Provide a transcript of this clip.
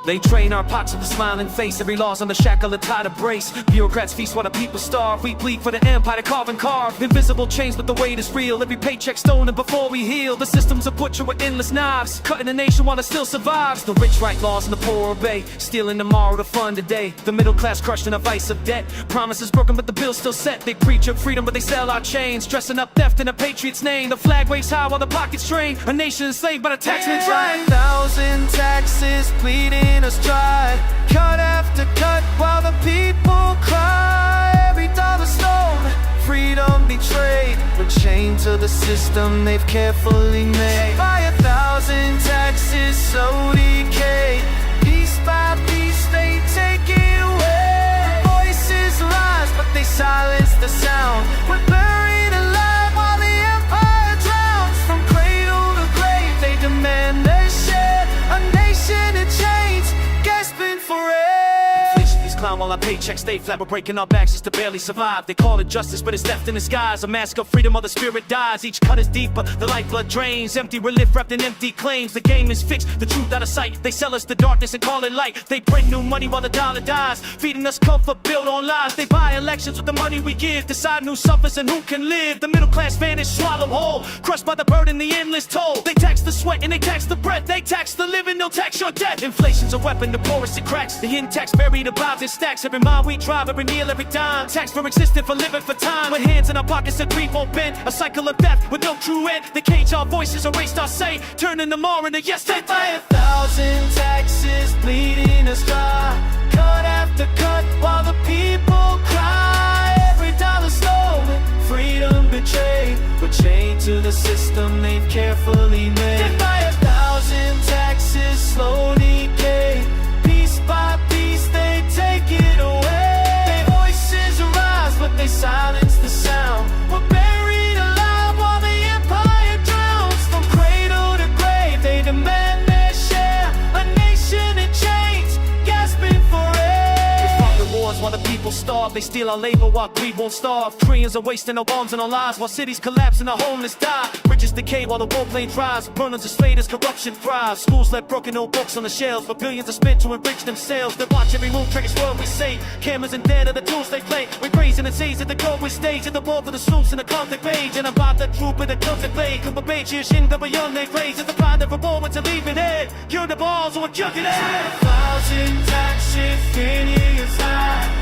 They train our pots with a smiling face. Every law's on the shackle, a tie to brace. Bureaucrats feast while the people starve. We bleed for the empire to carve and carve. Invisible chains, but the weight is real. Every paycheck stolen before we heal. The system's a butcher with endless knives, cutting the nation while it still survives. The rich write laws and the poor obey, stealing tomorrow to fund today. The middle class crushed in a vice of debt. Promises broken, but the bill's still set. They preach of freedom, but they sell our chains, dressing up theft in a patriot's name. The flag waves high while the pockets drain. A nation enslaved by the taxman tribe. 1,000 taxes bleeding us dry, cut after cut while the people cry. Every dollar stolen, freedom betrayed. We're chained to the system they've carefully made. By 1,000 taxes so decayed, piece by piece they take it away. Voices rise but they silence the sound. We're buried alive while the empire drowns. From cradle to grave they demand their share. A nation in chains, gasping for air. These clown while our paychecks stay flat. We're breaking our backs just to barely survive. They call it justice, but it's left in disguise. A mask of freedom or the spirit dies. Each cut is deep, but the lifeblood drains. Empty relief wrapped in empty claims. The game is fixed, the truth out of sight. They sell us the darkness and call it light. They print new money while the dollar dies, feeding us comfort built on lies. They buy elections with the money we give, decide who suffers and who can live. The middle class vanish, swallowed whole, crushed by the burden, the endless toll. They tax the sweat and they tax the breath. They tax the living, they'll tax your death. Inflation's a weapon, the poorest it cracks. The hidden tax buried above in stacks. Every mile we drive, every meal, every dime. Tax for existing, for living, for time. With hands in our pockets that grief won't bend. A cycle of death with no true end. They cage our voices, erased our say, turning them all into yesterday. By 1,000 taxes bleeding us dry, cut after cut while the people cry. Every dollar stolen, freedom betrayed. We're chained to the system they've carefully made. By 1,000 taxes slow decay, piece by piece they take it away. Their voices arise but they silence the sound. We're buried alive while the empire drowns. From cradle to grave they demand their share. A nation in chains, gasping for air. They fought the wars while the people starve. They steal our labor while greed won't starve. Trillions are wasting our bombs and our lives, while cities collapse and the homeless die. Riches decay while the warplane drives. Burners are slayed as corruption thrives. Schools left broken old books on the shelves, but billions are spent to enrich themselves. They watch every move, trick is what we say. Cameras and dead are the tools they play. We praise and say that the goal we stage at the ball for the sleuths in the contact page. And about the troop of the clubs they play. Come page here, shin double young they raise. It's the pride of a moment to leave it head. Cure the balls or kill it. 1,000 taxes, 10 years high,